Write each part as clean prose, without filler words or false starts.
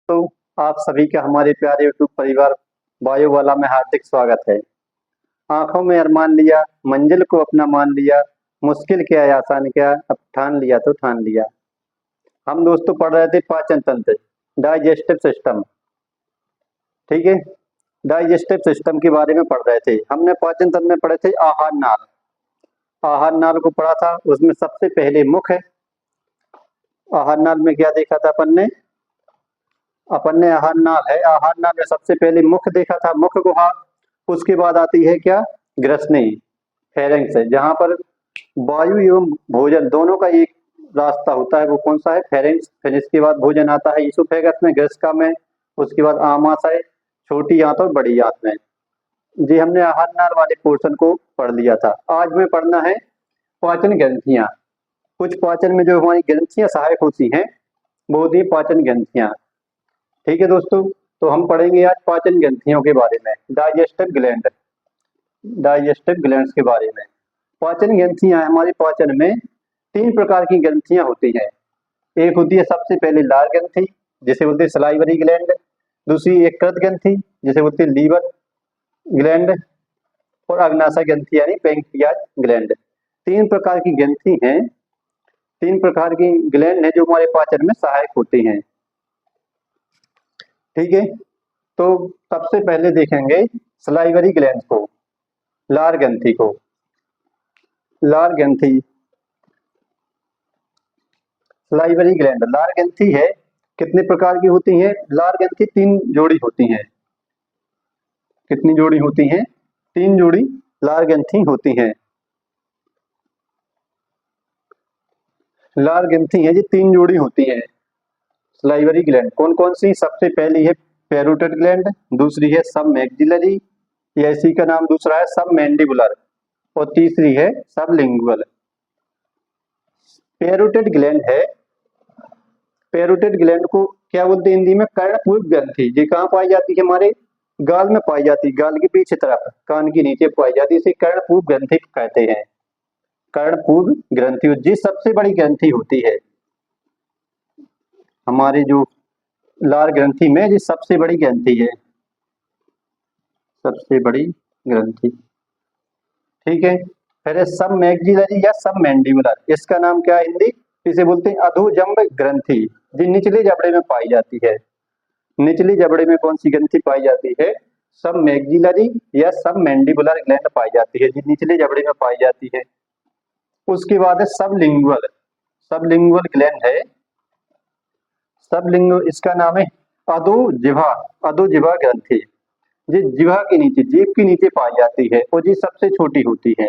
तो आप सभी का हमारे प्यारे यूट्यूब परिवार वायुवाला में हार्दिक स्वागत है। आंखों में अरमान लिया, मंजिल को अपना मान लिया, मुश्किल क्या है आसान क्या, अब ठान लिया तो ठान लिया। हम दोस्तों पढ़ रहे थे पाचन तंत्र, डाइजेस्टिव सिस्टम। ठीक है, डाइजेस्टिव सिस्टम के बारे में पढ़ रहे थे। हमने पाचन तंत्र में पढ़े थे आहार नाल। आहार नाल को पढ़ा था, उसमें सबसे पहले मुख है। आहार नाल में क्या देखा था अपन ने आहार नाल है, आहार नाल में सबसे पहले मुख देखा था, मुख गुहा। उसके बाद आती है क्या, ग्रसनी, फेरेंक्स है, जहां पर वायु एवं भोजन दोनों का एक रास्ता होता है। वो कौन सा है, फेरेंक्स। फिर इसके बाद भोजन आता है ईसोफेगस में, ग्रस्का में। उसके बाद आमाशय, छोटी आंत और बड़ी आंत में। जी, हमने आहार नाल वाले पोर्शन को पढ़ लिया था। आज में पढ़ना है पाचन ग्रंथियां। कुछ पाचन में जो हमारी ग्रंथियां सहायक होती हैं वो होती है पाचन ग्रंथियां। ठीक है दोस्तों, तो हम पढ़ेंगे आज पाचन ग्रंथियों के बारे में, डाइजेस्टिव ग्लैंड, डाइजेस्टिव ग्लैंड्स के बारे में। पाचन ग्रंथियां, हमारे पाचन में 3 प्रकार की ग्रंथियां होती हैं। एक होती है सबसे पहले लार ग्रंथि, जिसे बोलते हैं सलाइवरी ग्लैंड। दूसरी यकृत ग्रंथि, जिसे बोलते हैं लीवर ग्लैंड। और अग्नाशय ग्रंथि यानी पैंक्रियाज ग्लैंड। 3 प्रकार की ग्रंथि हैं, 3 प्रकार की ग्लैंड है जो हमारे पाचन में सहायक होती हैं। ठीक है, तो सबसे पहले देखेंगे सलाइवरी ग्लैंड को, लार ग्रंथि को। लार ग्रंथि, सलाइवरी ग्लैंड, लार ग्रंथि है। कितने प्रकार की होती है लार ग्रंथि? 3 जोड़ी होती हैं। कितनी जोड़ी होती हैं? 3 जोड़ी लार ग्रंथि होती हैं। लार ग्रंथि है जी 3 जोड़ी होती है सलाइवरी ग्लैंड। कौन कौन सी? सबसे पहली है पैरोटिड ग्लैंड, दूसरी है सब मैक्सिलरी, या इसी का नाम दूसरा है सब मैंडिबुलर, और तीसरी है सब लिंगुअल। पैरोटिड ग्लैंड है, पैरोटिड ग्लैंड को क्या बोलते हैं हिंदी में? कर्णपूर्व ग्रंथि। ये कहाँ पाई जाती है? हमारे गाल में पाई जाती है, गाल के पीछे तरफ, कान के नीचे पाई जाती है। इसे कर्णपूर्व ग्रंथि कहते हैं। कर्णपूर्व ग्रंथि जी सबसे बड़ी ग्रंथि होती है हमारे जो लार ग्रंथि में, ये सबसे बड़ी ग्रंथि है, सबसे बड़ी ग्रंथि। ठीक है, फिर सब मैक्सिलरी या सब मैंडिबुलर, इसका नाम क्या है हिंदी? इसे बोलते हैं अधोजंब ग्रंथि, जो निचले जबड़े में पाई जाती है। निचले जबड़े में कौन सी ग्रंथि पाई जाती है? सब मैक्सिलरी या सब मैंडिबुलर ग्लैंड पाई जाती है, जो निचले जबड़े में पाई जाती है। उसके बाद है सबलिंगुअल, सबलिंगुअल ग्लैंड है। सबलिंगुअल, इसका नाम है अधोजिह्वा, अधोजिह्वा ग्रंथि। ये जिह्वा के नीचे, जीभ के नीचे पाई जाती है, और ये सबसे छोटी होती है,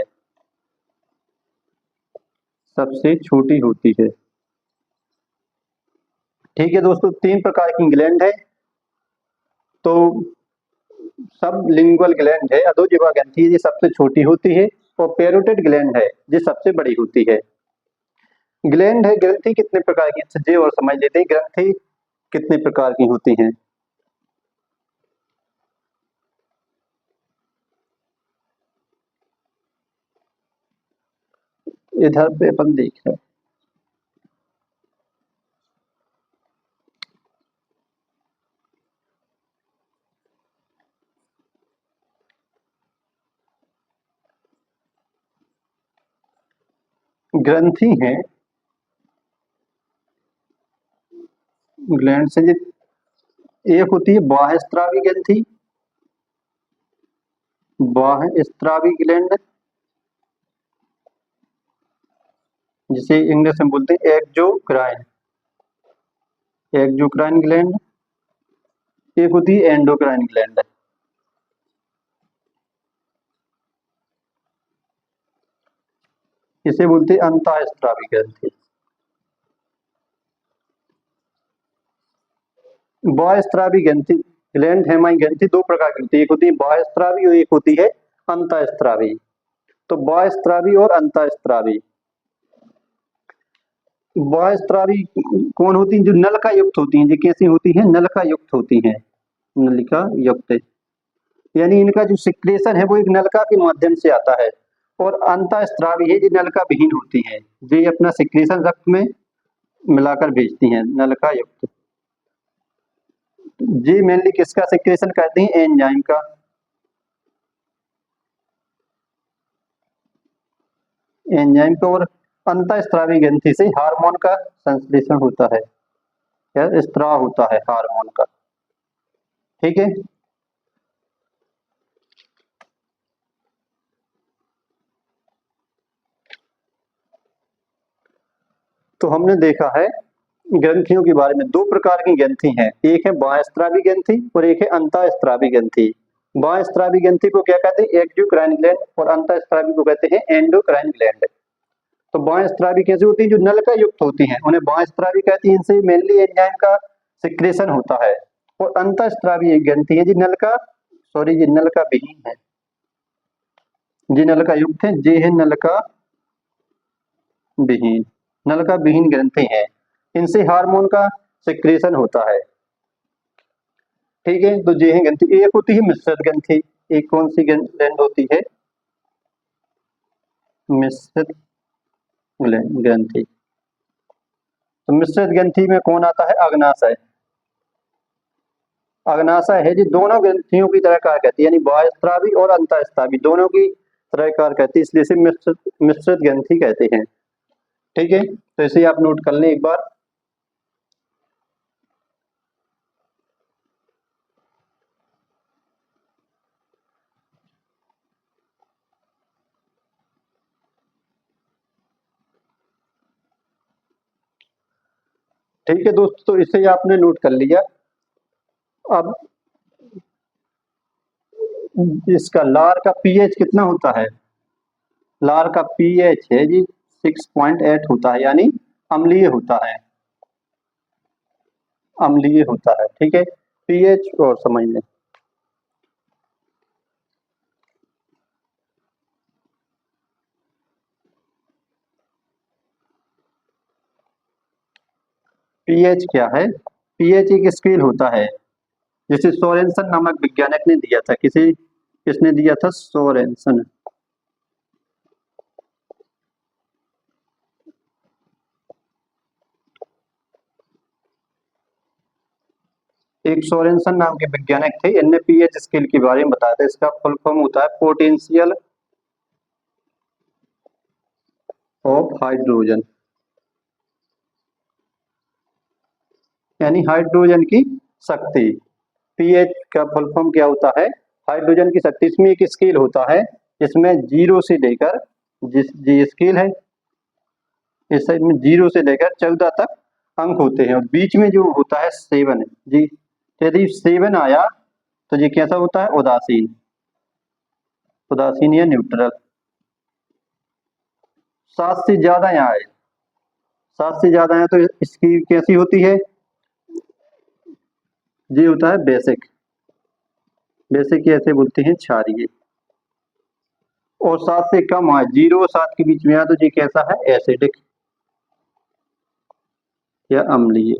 सबसे छोटी होती है। ठीक है दोस्तों, 3 प्रकार की ग्लैंड है। तो सब लिंगुअल ग्लैंड है, अधोजिह्वा ग्रंथि, ये सबसे छोटी होती है। और पैरोटिड ग्लैंड है, ये सबसे बड़ी होती है। ग्लैंड है, ग्रंथि कितने प्रकार की? अच्छा, ये और समझ लेते हैं ग्रंथि कितने प्रकार की होती हैं। इधर पे अपन देख रहे हैं, ग्रंथि है, ग्लैंड से एक होती है बाह्यस्रावी ग्रंथि, बाह्यस्रावी ग्लैंड, जिसे इंग्लिश में बोलते हैं एक्सोक्राइन, एक्सोक्राइन ग्लैंड। एक होती है एंडोक्राइन ग्लैंड, इसे बोलते हैं अंतःस्रावी ग्रंथि। बाह्यस्रावी ग्रंथि, ग्लैंड है हमारी ग्रंथि 2 प्रकार की होती है, एक होती है बाह्यस्रावी और एक होती है अंतःस्रावी। तो बाह्यस्रावी और अंतःस्रावी, बाह्यस्रावी कौन होती है? जो नलिका युक्त होती हैं। ये कैसी होती हैं? नलिका युक्त होती हैं, नलिका युक्त, यानी इनका जो सिक्रेशन है वो एक नलिका के माध्यम से आता है। और अंतःस्रावी है, जो नलिका विहीन होती है, ये अपना सिक्रेशन रक्त में मिलाकर भेजती हैं, नलिका युक्त। जी मेनली किसका सिक्रेशन करती है? एंजाइम का। एंजाइम का। और अंतःस्रावी ग्रंथि से हार्मोन का संश्लेषण होता है, या स्त्राव होता है हार्मोन का। ठीक है। तो हमने देखा है ग्रंथियों के बारे में, दो प्रकार की ग्रंथि हैं, एक है बाह्यस्रावी ग्रंथि और एक है अंतःस्रावी ग्रंथि। बाह्यस्रावी ग्रंथि को क्या कहते हैं? एक्सोक्राइन ग्लैंड, और अंतःस्रावी को कहते हैं एंडोक्राइन ग्लैंड। तो बाह्यस्रावी कैसी होती है? जो नलिका युक्त होती हैं उन्हें बाह्यस्रावी कहती हैं, इनसे मेनली एंजाइम का सिक्रेशन होता है। और अंतःस्रावी एक ग्रंथि है जी नलिका, सॉरी जी नलिका विहीन है, जी नलिका युक्त है, जे है नलिका विहीन, नलिका विहीन ग्रंथि है, इनसे हार्मोन का सिक्रेशन होता है। ठीक है। तो ये है ग्रंथि। एक होती है मिश्रित ग्रंथि। एक कौन सी ग्लैंड होती है? मिश्रित ग्रंथि। तो मिश्रित ग्रंथि में कौन आता है? अग्नाशय। अग्नाशय है जी दोनों ग्रंथियों की तरह कार्य करती है, यानी बाह्यस्रावी और अंतःस्रावी दोनों की तरह कार्य करती है, इसलिए इसे मिश्रित मिश्रित ग्रंथि कहते हैं। ठीक है। तो इसे आप नोट कर लें एक बार। ठीक है दोस्तों, तो इसे आपने नोट कर लिया। अब इसका लार का पीएच कितना होता है? लार का पीएच है जी 6.8 होता है, यानी अम्लीय होता है, अम्लीय होता है। ठीक है। पीएच और समझ लें। पीएच क्या है? पीएच एक स्केल होता है जिसे सोरेनसन नामक वैज्ञानिक ने दिया था। किसने दिया था? सोरेनसन। एक सोरेनसन नाम के वैज्ञानिक थे, इनने पीएच स्केल के बारे में बताया था। इसका फुल फॉर्म होता है पोटेंशियल ऑफ हाइड्रोजन, यानी हाइड्रोजन की शक्ति। पीएच का फुल फॉर्म क्या होता है? हाइड्रोजन की शक्ति। इसमें एक स्केल होता है जिसमें जीरो से लेकर, जिस जी स्केल है इसमें जीरो से लेकर 14 तक अंक होते हैं, और बीच में जो होता है 7 जी। यदि 7 आया तो ये कैसा होता है? उदासीन, उदासीन या न्यूट्रल। 7 से ज्यादा यहाँ आए, 7 से ज्यादा है तो इसकी कैसी होती है? ये होता है बेसिक, बेसिक ऐसे बोलते हैं क्षारीय। और 7 से कम आए, 0 और 7 के बीच में आया तो ये कैसा है? एसिडिक या अम्लीय।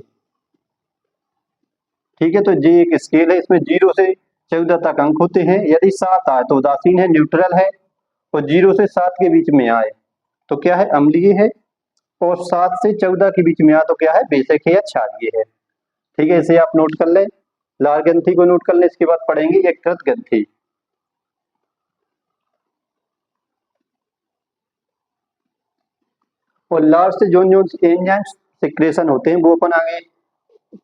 ठीक है। तो ये एक स्केल है, इसमें 0 से 14 तक अंक होते हैं। यदि 7 आए तो उदासीन है, न्यूट्रल है, और 0 से 7 के बीच में आए तो क्या है? अम्लीय है, और 7 से 14 के बीच में आए तो क्या है? बेसिक है या क्षारीय है। ठीक है। इसे आप नोट कर लें, लाल ग्रंथि को नोट कर लें। इसके बाद पढ़ेंगे यकृत ग्रंथि। और लार से जो जो एंजाइम सिक्रेशन होते हैं वो अपन आगे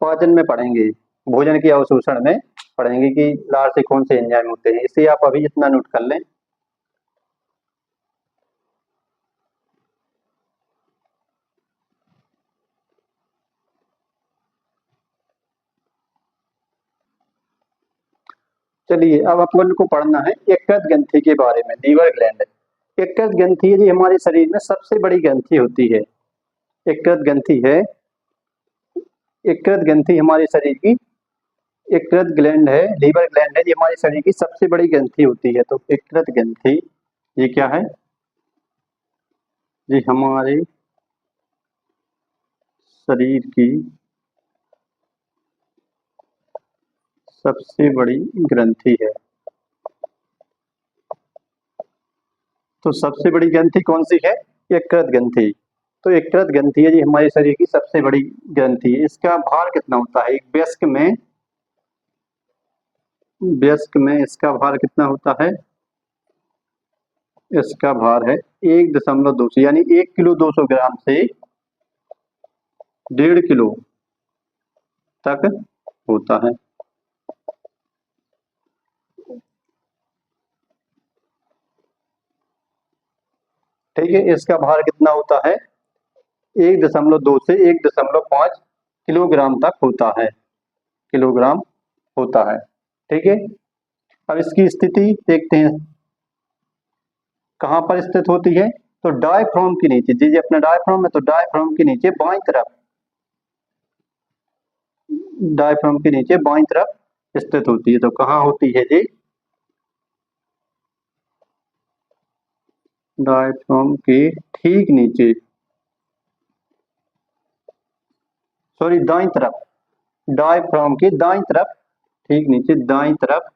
पाचन में पढ़ेंगे, भोजन के अवशोषण में पढ़ेंगे कि लार से कौन से एंजाइम होते हैं। इसे आप अभी इतना नोट कर लें। चलिए अब अपन को पढ़ना है यकृत ग्रंथि के बारे में, लीवर ग्लैंड। यकृत ग्रंथि जी हमारे शरीर में सबसे बड़ी ग्रंथि होती है। यकृत ग्रंथि है, यकृत ग्रंथि हमारे शरीर की, यकृत ग्लैंड है, लीवर ग्लैंड है, ये हमारे शरीर की सबसे बड़ी ग्रंथि होती है। तो यकृत ग्रंथि ये क्या है? ये हमारे शरीर की सबसे बड़ी ग्रंथि है। तो सबसे बड़ी ग्रंथि कौन सी है? यकृत ग्रंथि। तो यकृत ग्रंथि है जी हमारे शरीर की सबसे बड़ी ग्रंथि है। इसका भार कितना होता है? एक वयस्क में वयस्क में इसका भार कितना होता है? इसका भार है 1.2 यानी 1 किलो 200 ग्राम से 1.5 किलो तक होता है। ठीक है, इसका भार कितना होता है? 1.2 से 1.5 किलोग्राम तक होता है, किलोग्राम होता है। ठीक है, अब इसकी स्थिति देखते हैं कहाँ पर स्थित होती है। तो डायफ्राम के नीचे, जी अपना डायफ्राम है, तो डायफ्राम के नीचे बाईं तरफ, डायफ्राम के नीचे बाईं तरफ स्थित होती है। तो कहाँ होती है जी? डायफ्राम के ठीक नीचे, सॉरी दाईं तरफ, डायफ्राम के दाईं तरफ, ठीक नीचे दाईं तरफ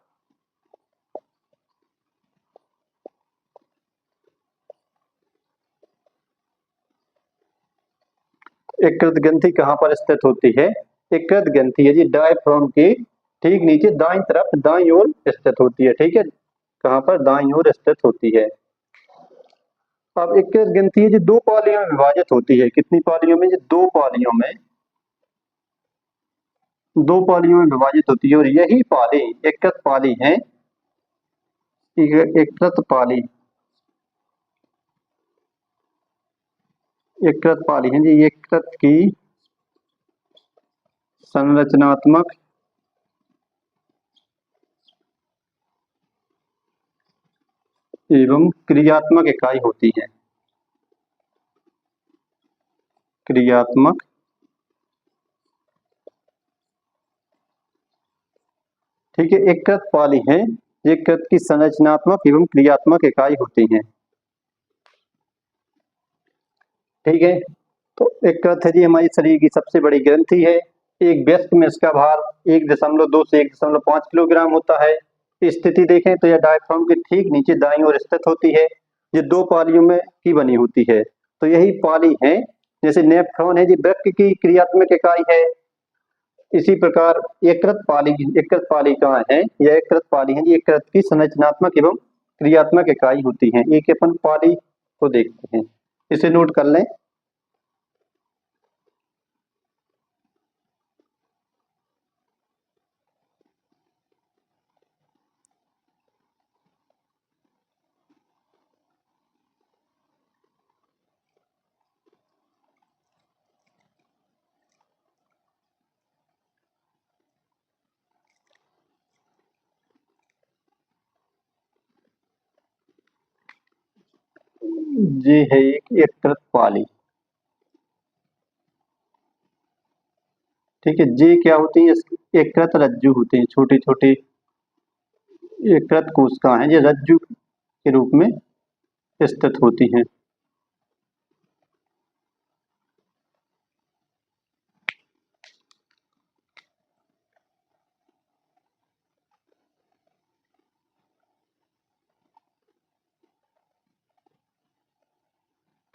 यकृत ग्रंथि कहाँ पर स्थित होती है? यकृत ग्रंथि है जी डायफ्राम के ठीक नीचे दाईं तरफ, दाईं ओर स्थित होती है। ठीक है, कहाँ पर? दाईं ओर स्थित होती है। अब यकृत ग्रंथि है जी दो पालियों में विभाजित होती है। कितनी पालियों में जी? दो पालियों में, दो पालियों में विभाजित होती है। और यही पाली यकृत पाली है, यकृत पाली, यकृत पाली है जी यकृत की संरचनात्मक एवं क्रियात्मक इकाई होती है। क्रियात्मक, ठीक है, यकृत पाली है, यकृत की संरचनात्मक एवं क्रियात्मक इकाई होती है। ठीक है, तो यकृत है जी हमारी शरीर की सबसे बड़ी ग्रंथि है। एक वयस्क में इसका भार 1.2 से 1.5 किलोग्राम होता है। स्थिति देखें तो यह डायफ्राम के ठीक नीचे दाईं ओर स्थित होती है। ये दो पालियों में की बनी होती है। तो यही पाली है, जैसे नेफ्रॉन है जी वृक्क की क्रियात्मक इकाई है, इसी प्रकार यकृत पाली कहाँ है? यह यकृत पाली है जी यकृत की संरचनात्मक एवं क्रियात्मक इकाई होती है। एक अपन पाली को देखते हैं, इसे नोट कर लें। ये है एक यकृत पाली। ठीक है, जे क्या होती है? यकृत रज्जु होते हैं, छोटे छोटे यकृत कोशिका हैं, ये रज्जु के रूप में स्थित होती हैं।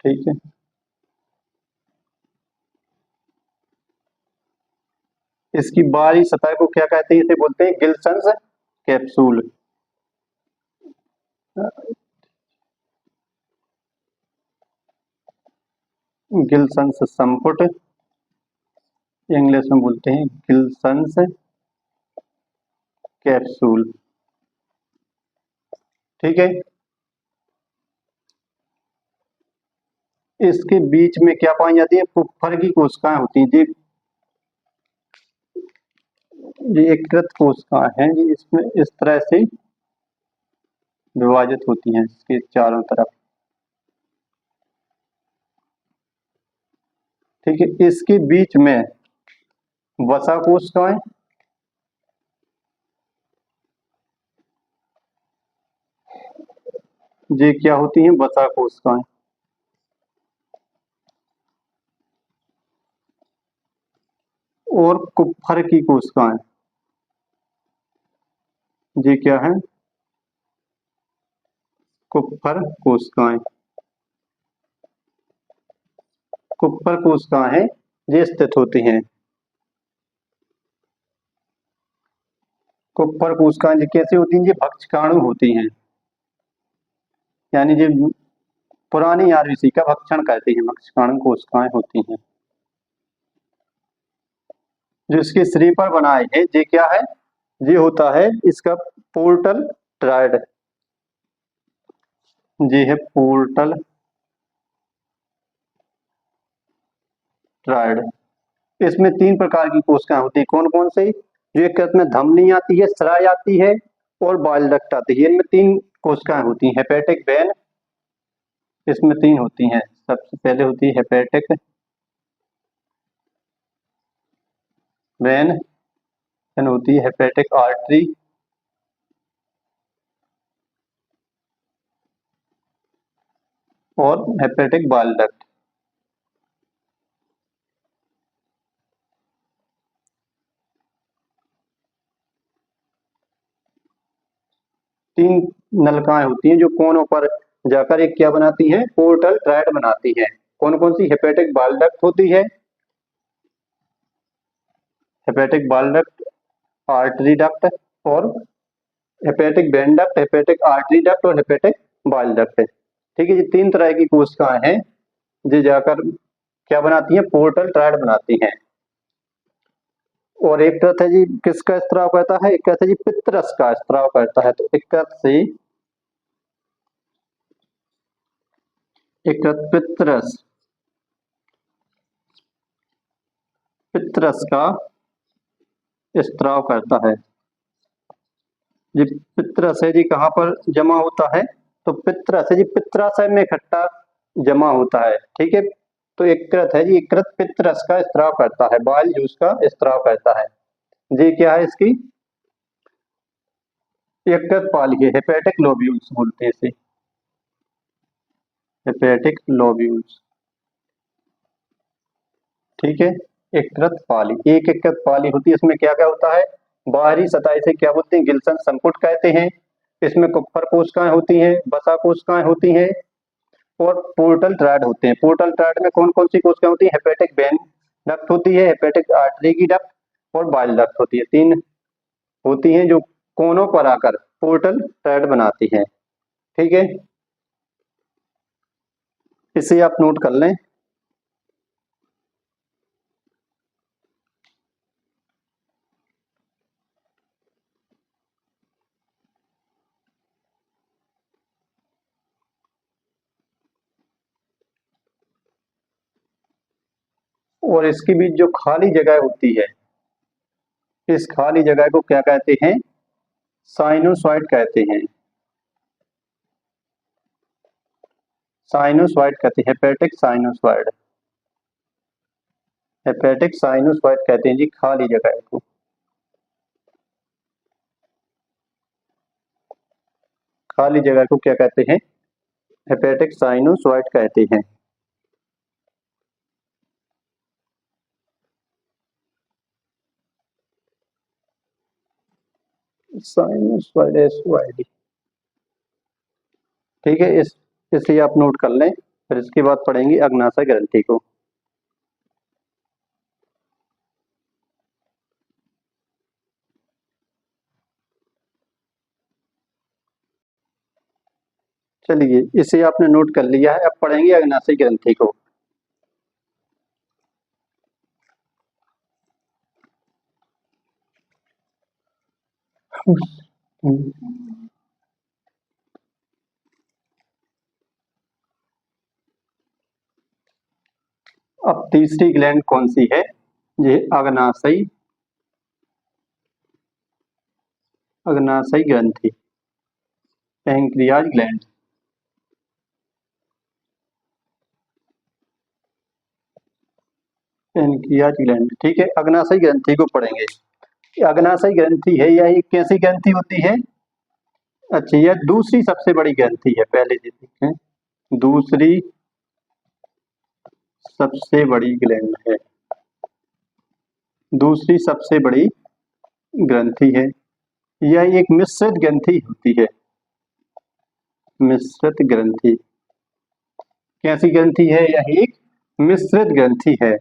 ठीक है, इसकी बाहरी सतह को क्या कहते हैं? इसे बोलते हैं गिल्सन्स कैप्सूल। गिल्सन्स संपुट, इंग्लिश में बोलते हैं गिल्सन्स कैप्सूल। ठीक है, इसके बीच में क्या पाई जाती है? पुप्पर की कोशिकाएं होती हैं जी, ये यकृत कोशिकाएं हैं जी, इसमें इस तरह से विभाजित होती हैं इसके चारों तरफ। ठीक है, इसके बीच में वसा कोशिकाएं, ये क्या होती हैं? वसा कोशिकाएं। और कुप्फर की कोशिकाएं, ये क्या है? कुप्फर कोशिकाएं, कुप्फर कोशिकाएं हैं, ये स्थित होती हैं। कुप्पर कोशिकाएं जी कैसे होती हैं? जी भक्षकाणु होती हैं, यानी जो पुरानी आरबीसी का भक्षण करती हैं, भक्षकाणु कोशिकाएं होती हैं। जो इसके शरीर पर बनाए है ये क्या है? ये होता है इसका पोर्टल ट्रायड, ये है पोर्टल ट्रायड। इसमें 3 प्रकार की कोशिकाएं होती है। कौन कौन सी? जो एक में धमनी आती है, स्राव आती है और बाइल डक्ट आती है। इनमें 3 कोशिकाएं होती हैं। हेपेटिक वेन इसमें 3 होती हैं। सबसे पहले होती है हेपेटिक वेन, देन होती है हेपेटिक आर्टरी और हेपेटिक बाइल डक्ट। 3 नलिकाएं होती हैं जो कोनों पर जाकर एक क्या बनाती हैं? पोर्टल ट्रायड बनाती हैं। कौन कौन सी? हेपेटिक बाइल डक्ट होती है, hepatic bile duct, artery duct और hepatic vein duct, hepatic artery duct और हेपेटिक बाइल डक्ट। ठीक है, ये 3 तरह की कोशिकाएं हैं जो जाकर क्या बनाती हैं? पोर्टल ट्रायड बनाती हैं। और एक तरह है जी किसका स्त्राव करता है? एक तरह है जी पितरस का स्त्राव करता है। तो एक तरह से एक पितरस, पितरस का स्त्राव करता है। जी पितरस है जी कहाँ पर जमा होता है? तो पितरस है जी पित्राशय में इकट्ठा जमा होता है। ठीक है, तो एक कृत है जी, एक कृत पितरस का स्त्राव करता है, बाइल जूस का स्त्राव करता है। जी क्या है इसकी? यकृत पाली है, हेपेटिक लोब्यूल्स बोलते हैं इसे, हेपेटिक लोब्यूल्स। ठीक है, यकृत पाली, एक यकृत पाली होती है। इसमें क्या क्या होता है? बाहरी सतह से क्या बोलते हैं? गिल्सन संपुट कहते हैं। इसमें कुप्पर कोशिकाएं होती हैं, वसा कोशिकाएं होती हैं और पोर्टल ट्रायड होते हैं। पोर्टल ट्रायड में कौन कौन सी कोशिकाएं होती हैं? हेपेटिक वेन डक्ट होती है, हेपेटिक आर्टरी की डक्ट और बाइल डक्ट होती है। 3 होती हैं जो कोनों पर आकर पोर्टल ट्रायड बनाती हैं। ठीक है, इसे आप नोट कर लें। और इसके बीच जो खाली जगह होती है, इस खाली जगह को क्या कहते हैं? साइनोसॉइड कहते हैं, साइनोसॉइड कहते हैं, हेपेटिक साइनोसॉइड, हेपेटिक साइनोसॉइड कहते हैं जी खाली जगह को। खाली जगह को क्या कहते हैं? हेपेटिक साइनोसॉइड कहते हैं। साइनोसॉइड एसओआईडी। ठीक है, इसे आप नोट कर लें। फिर इसके बाद पढ़ेंगे अग्नाशय ग्रंथि को। चलिए, इसे आपने नोट कर लिया है, अब पढ़ेंगे अग्नाशय ग्रंथि को। अब तीसरी ग्लैंड कौन सी है? ये अग्नाशय, अग्नाशय ग्रंथि, पैंक्रियाज ग्लैंड। पैंक्रियाज ग्लैंड, ठीक है, अग्नाशय ग्रंथि को पढ़ेंगे। अग्नाशय ग्रंथि है, यह एक कैसी ग्रंथि होती है? अच्छा, यह दूसरी सबसे बड़ी ग्रंथि है, पहले ये देखें, दूसरी सबसे बड़ी ग्लैंड है, दूसरी सबसे बड़ी ग्रंथि है। यह एक मिश्रित ग्रंथि होती है, मिश्रित ग्रंथि। कैसी ग्रंथि है? यह एक मिश्रित ग्रंथि है।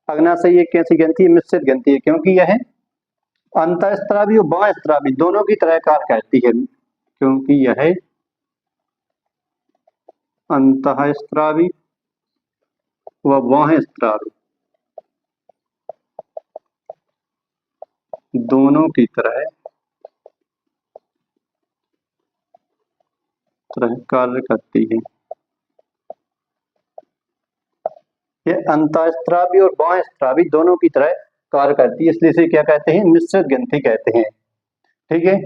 अग्नाशय एक कैसी ग्रंथि है? मिश्रित ग्रंथि है, क्योंकि यह अंतःस्त्रावी और बाह्यस्त्रावी दोनों की तरह कार्य करती है, क्योंकि यह अंतःस्त्रावी व बाह्यस्त्रावी दोनों की तरह कार्य करती है। यह अंतःस्त्रावी और बाह्यस्त्रावी दोनों की तरह कार्य करती है, इसलिए इसे क्या कहते हैं, मिश्रित ग्रंथि कहते हैं। ठीक है,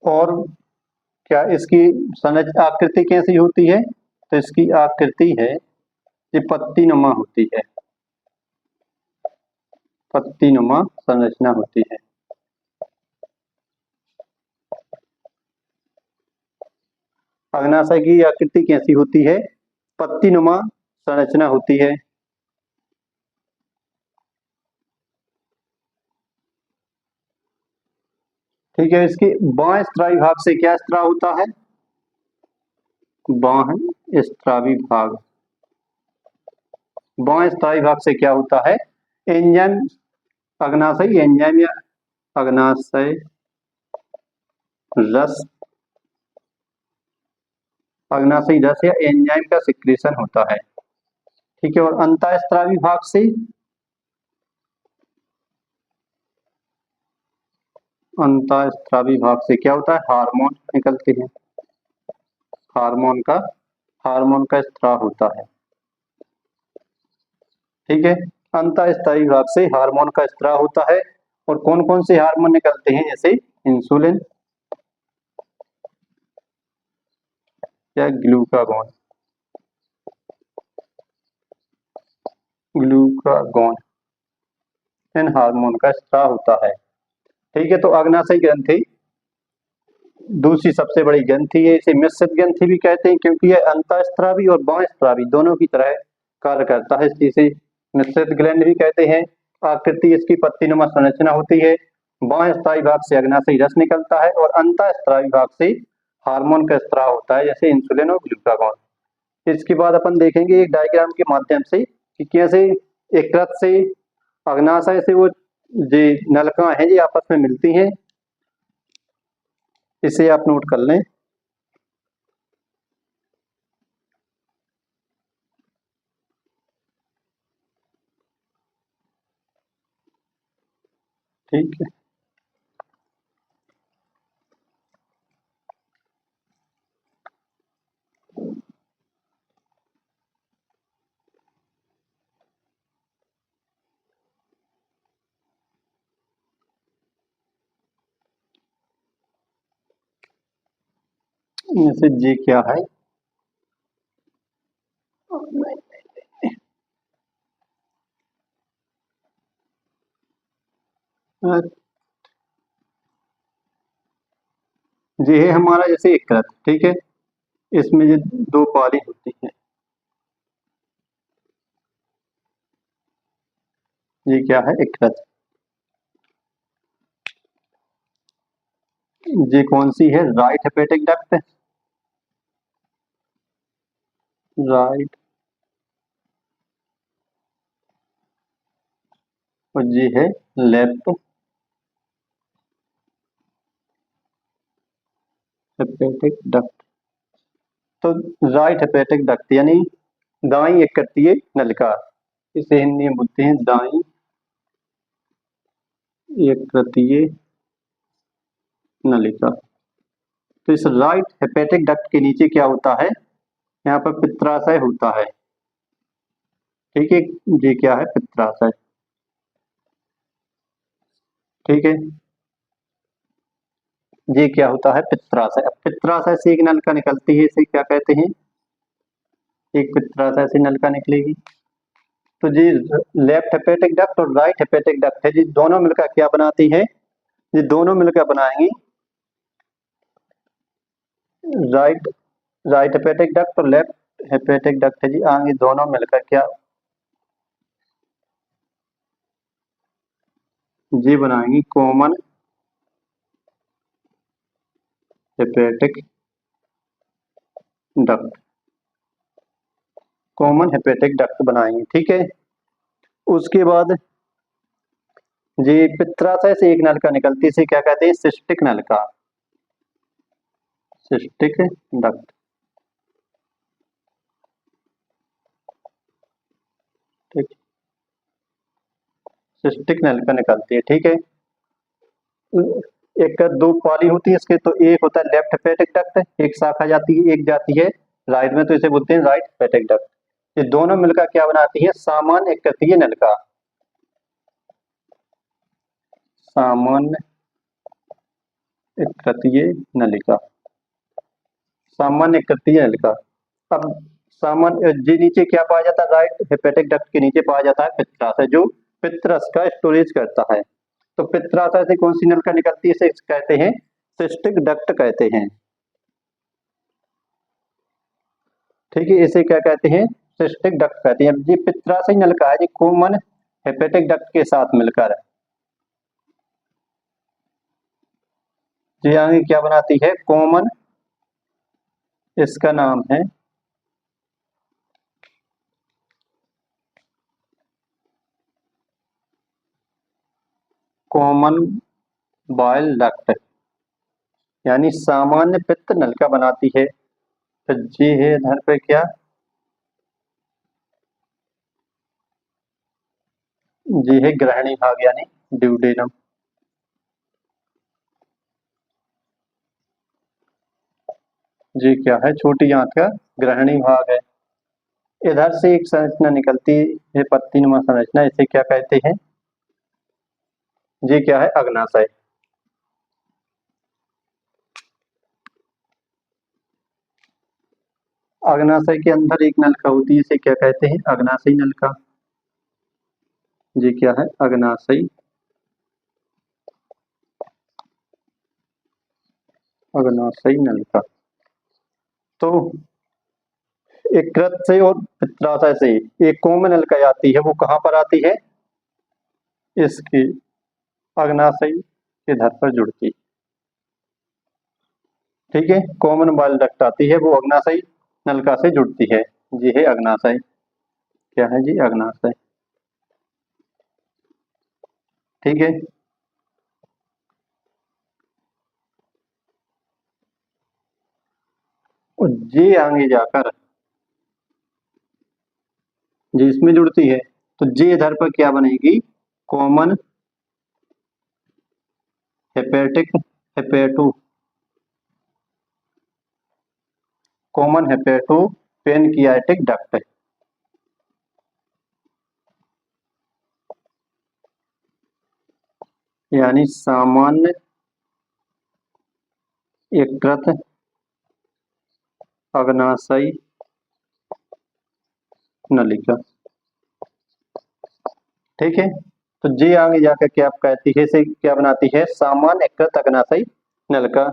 और क्या इसकी आकृति कैसी होती है, तो इसकी आकृति है ये पत्तीनुमा होती है, पत्तीनुमा संरचना होती है। अग्नाशय की आकृति कैसी होती है, पत्तीनुमा संरचना होती है। ठीक है, इसके बाह्यस्त्रावी भाग से क्या स्त्राव होता है, बाह्यस्त्रावी भाग, बाह्यस्त्रावी भाग से क्या होता है, एंजाइम, अग्नाशयी एंजाइम या अग्नाशय रस, अग्नाशयी रस या एंजाइम का सिक्रेशन होता है। ठीक है, और अंतःस्त्रावी भाग से, अंतःस्त्रावी भाग से क्या होता है, हार्मोन निकलते हैं, हार्मोन का स्त्राव होता है। ठीक है, अंतःस्त्रावी भाग से हार्मोन का स्त्राव होता है, और कौन कौन से हार्मोन निकलते हैं, जैसे इंसुलिन या ग्लूकागॉन, ग्लूकागॉन इन हार्मोन का स्त्राव होता है। ठीक है, तो अग्नाशयी ग्रंथि दूसरी सबसे बड़ी ग्रंथि है, इसे मिश्रित ग्रंथि भी कहते हैं, क्योंकि यह अंतःस्त्रावी और बाह्यस्त्रावी दोनों की तरह कार्य करता है, इसलिए इसे मिश्रित ग्लैंड भी कहते हैं। आकृति इसकी पत्तीनुमा संरचना होती है, बाह्यस्त्रावी भाग से अग्नाशयी रस निकलता है, और अंतःस्त्रावी भाग से हार्मोन का स्त्राव होता है, जैसे इंसुलिन और ग्लूकागॉन। इसके बाद अपन देखेंगे एक डायग्राम के माध्यम से कि कैसे एक रथ से, अग्नाशय से वो जो नलिका है ये आपस में मिलती हैं, इसे आप नोट कर लें। ठीक है, जैसे जी क्या है, ये है हमारा जैसे एक रथ। ठीक है, इसमें ये दो पाली होती है, ये क्या है, एक रथ। ये कौन सी है, राइट हेपेटिक डक्ट, राइट, और ये है लेफ्ट हेपेटिक डक्ट। तो राइट हेपेटिक डक्ट यानी दाई एककटीय नलिका, इसे हिंदी में बोलते हैं दाई एककटीय नलिका। तो इस राइट हेपेटिक डक्ट के नीचे क्या होता है, यहाँ पर पित्राशय होता है। ठीक है, ये क्या है, पित्राशय। ठीक है, ये क्या होता है, पित्राशय। अब पित्राशय से एक नलिका निकलती है, इसे क्या कहते हैं, एक पित्राशय से नलिका निकलेगी। तो जी लेफ्ट हेपेटिक डक्ट और राइट हेपेटिक डक्ट है, जी दोनों मिलकर क्या बनाती है, ये दोनों मिलकर बनाएंगी राइट, राइट हेपेटिक डक्ट और लेफ्ट हेपेटिक डक्ट है जी, आगे दोनों मिलकर क्या, जी बनाएंगी common hepatic duct, common hepatic duct बनाएंगे। ठीक है, उसके बाद जी पित्राशय से एक नलिका निकलती है, इसे क्या कहते हैं? सिस्टिक नलिका, सिस्टिक डक्ट। ठीक, सिस्टिक नलिका निकलती है, ठीक है। एक दो पाली होती है इसके, तो एक होता है लेफ्ट हेपेटिक डक्ट, एक शाखा जाती है, एक जाती है राइट में, तो इसे बोलते हैं राइट हेपेटिक डक्ट। ये दोनों मिलकर क्या बनाती है? सामान्य एकत्रीय नलिका, सामान्य एकत्रीय नलिका, सामान्य एकत्रीय नलिका। अब सामान्य जी नीचे क्या पाया जाता है? राइट हेपेटिक डक्ट के नीचे पाया जाता है पित्राशय, जो पित्ररस का स्टोरेज करता है। तो पित्राशय से कौन सी नलिका निकलती है? इसे कहते हैं सिस्टिक डक्ट कहते हैं, ठीक है। इसे क्या कहते हैं? सिस्टिक डक्ट कहते हैं। अब ये पित्राशय नलिका है, ये कॉमन हेपेटिक डक्ट के साथ मिलकर ये आगे क्या बनाती है? कॉमन, इसका नाम है कॉमन बाइल डक्ट, यानी सामान्य पित्त नलिका बनाती है। तो जी है इधर पे क्या? जी है ग्रहणी भाग यानी ड्यूडेनम। जी क्या है? छोटी आंत का ग्रहणी भाग है। इधर से एक संरचना निकलती है, पत्ती नुमा संरचना, इसे क्या कहते हैं? जी क्या है? अग्नाशय। अग्नाशय के अंदर एक नलिका होती है, इसे क्या कहते हैं? अग्नाशयी नलिका। जी क्या है? अग्नाशयी, अग्नाशयी नलिका। तो यकृत से और पित्राशय से एक कॉमन नलिका आती है, वो कहाँ पर आती है? इसकी अग्नाशयी के धड़ पर जुड़ती, ठीक है। कॉमन बाइल डक्ट आती है, वो अग्नाशयी नलिका से जुड़ती है। जी है अग्नाशय। क्या है जी? अग्नाशय, ठीक है। और जे आगे जाकर जी इसमें जुड़ती है, तो जे इधर पर क्या बनेगी? Common hepatic, hepato, common hepato pancreatic duct, यानी सामान्य यकृत अग्नाशयी नलिका, ठीक है। तो जे आगे जाकर क्या कहती है? इसे क्या बनाती है? सामान्य यकृत अग्नाशयी नलिका।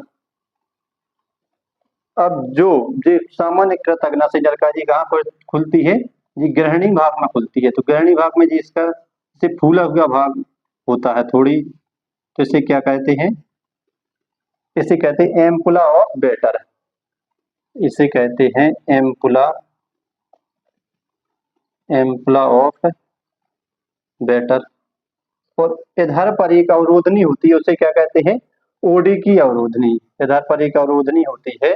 अब जो ये सामान्य यकृत अग्नाशयी नलिका जी कहाँ पर खुलती है? ये ग्रहणी भाग में खुलती है। तो ग्रहणी भाग में जी इसका से फूला हुआ भाग होता है थोड़ी, तो इसे क्या कहते हैं? इसे कहते हैं एम्पुला ऑफ बेटर, इसे कहते हैं एम्पुला, एम्पुला ऑफ बेटर। और इधर पर एक अवरोधनी होती है, उसे क्या कहते हैं? ओडी की अवरोधनी। इधर पर एक अवरोधनी होती है,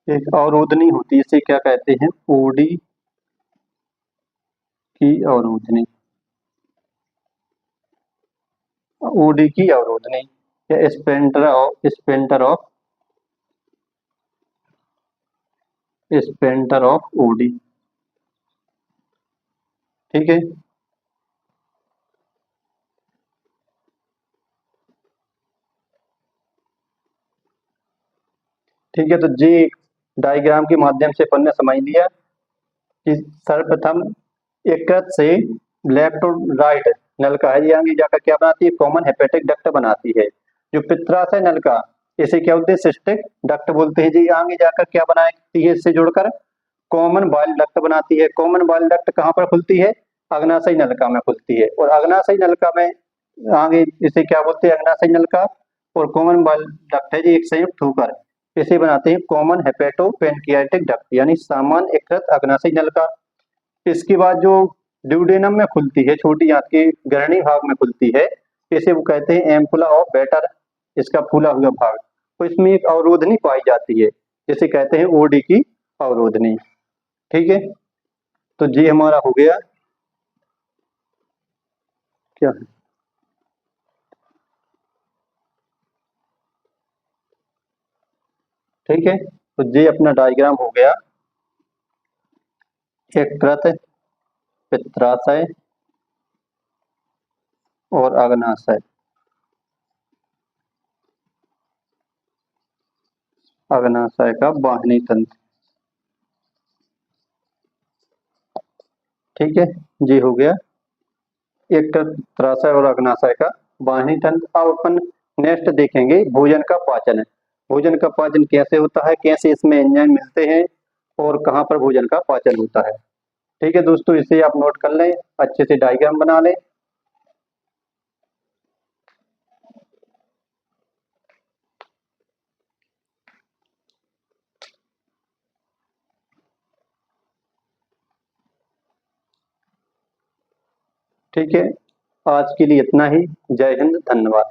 एक अवरोधनी होती है, इसे क्या कहते हैं? ओडी की अवरोधनी, ओडी की अवरोधनी या स्पेंटर ऑफ ओडी, ठीक है। ठीक है, तो जी डायग्राम के माध्यम से अपन ने समझ लिया कि सर्वप्रथम यकृत से लेफ्ट और राइट नलिका है, ये आगे जाकर क्या बनाती है? कॉमन हेपेटिक डक्ट बनाती है। जो पित्राशय नलिका, इसे क्या बोलते हैं? सिस्टिक डक्ट बोलते हैं जी। आगे जाकर क्या बनाती है? इससे जुड़कर कॉमन बाइल डक्ट बनाती है। कॉमन बाइल डक्ट कहाँ पर खुलती है? अग्नाशयी नलिका में खुलती है। और अग्नाशयी नलिका में आगे इसे क्या बोलते हैं? अग्नाशयी नलिका और कॉमन बाइल डक्ट है जी एक संयुक्त होकर इसे बनाते हैं कॉमन हेपेटो पेनकियाटिक डक्ट, यानी सामान्य यकृत अग्नाशयी नलिका। इसके बाद जो ड्यूडेनम में खुलती है, छोटी आंत के ग्रहणी भाग में खुलती है। इसे वो कहते हैं एम्पुला ऑफ बेटर, इसका फूला हुआ भाग। तो इसमें एक अवरोधनी पाई जाती है, जिसे कहते हैं ओडी की अवरोधनी। ठीक है, तो ये हमारा हो गया क्या, ठीक है। तो ये अपना डायग्राम हो गया यकृत, पित्राशय और अग्नाशय। अग्नाशय का वाहिनी तंत्र, ठीक है, ये हो गया यकृत, पित्राशय और अग्नाशय का वाहिनी तंत्र। अब अपन नेक्स्ट देखेंगे भोजन का पाचन। भोजन का पाचन कैसे होता है, कैसे इसमें एंजाइम मिलते हैं और कहाँ पर भोजन का पाचन होता है। ठीक है दोस्तों, इसे आप नोट कर लें, अच्छे से डायग्राम बना लें। ठीक है, आज के लिए इतना ही। जय हिंद, धन्यवाद।